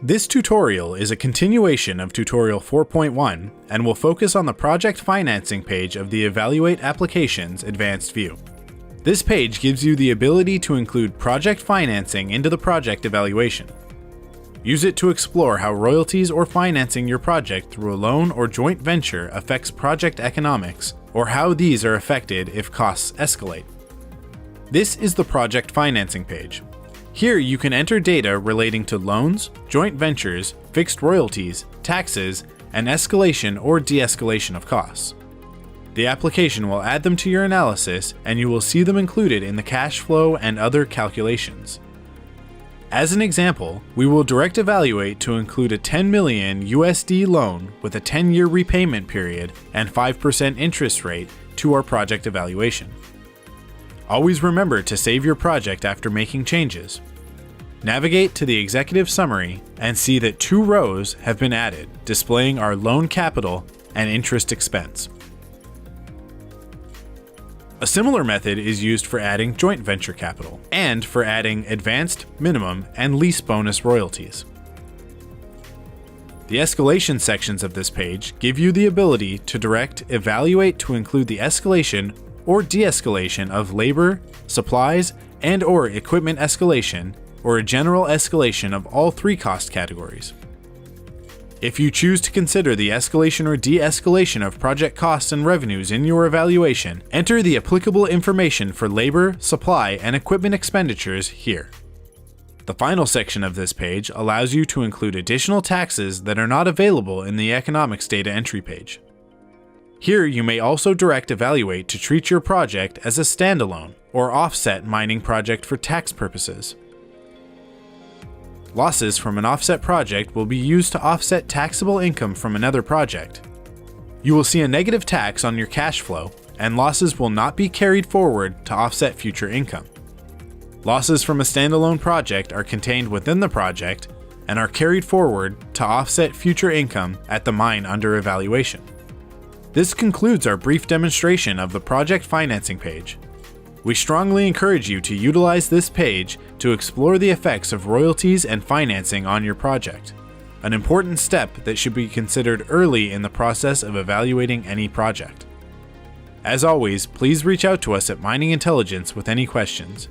This tutorial is a continuation of Tutorial 4.1 and will focus on the project financing page of the Evaluate Applications Advanced View. This page gives you the ability to include project financing into the project evaluation. Use it to explore how royalties or financing your project through a loan or joint venture affects project economics, or how these are affected if costs escalate. This is the project financing page. Here you can enter data relating to loans, joint ventures, fixed royalties, taxes, and escalation or de-escalation of costs. The application will add them to your analysis, and you will see them included in the cash flow and other calculations. As an example, we will direct evaluate to include a 10 million USD loan with a 10-year repayment period and 5% interest rate to our project evaluation. Always remember to save your project after making changes. Navigate to the executive summary and see that 2 rows have been added, displaying our loan capital and interest expense. A similar method is used for adding joint venture capital and for adding advanced, minimum, and lease bonus royalties. The escalation sections of this page give you the ability to direct evaluate to include the escalation or de-escalation of labor, supplies, and/or equipment escalation, or a general escalation of all 3 cost categories. If you choose to consider the escalation or de-escalation of project costs and revenues in your evaluation, enter the applicable information for labor, supply, and equipment expenditures here. The final section of this page allows you to include additional taxes that are not available in the economics data entry page. Here you may also direct evaluate to treat your project as a standalone or offset mining project for tax purposes. Losses from an offset project will be used to offset taxable income from another project. You will see a negative tax on your cash flow, and losses will not be carried forward to offset future income. Losses from a standalone project are contained within the project and are carried forward to offset future income at the mine under evaluation. This concludes our brief demonstration of the project financing page. We strongly encourage you to utilize this page to explore the effects of royalties and financing on your project, an important step that should be considered early in the process of evaluating any project. As always, please reach out to us at Mining Intelligence with any questions.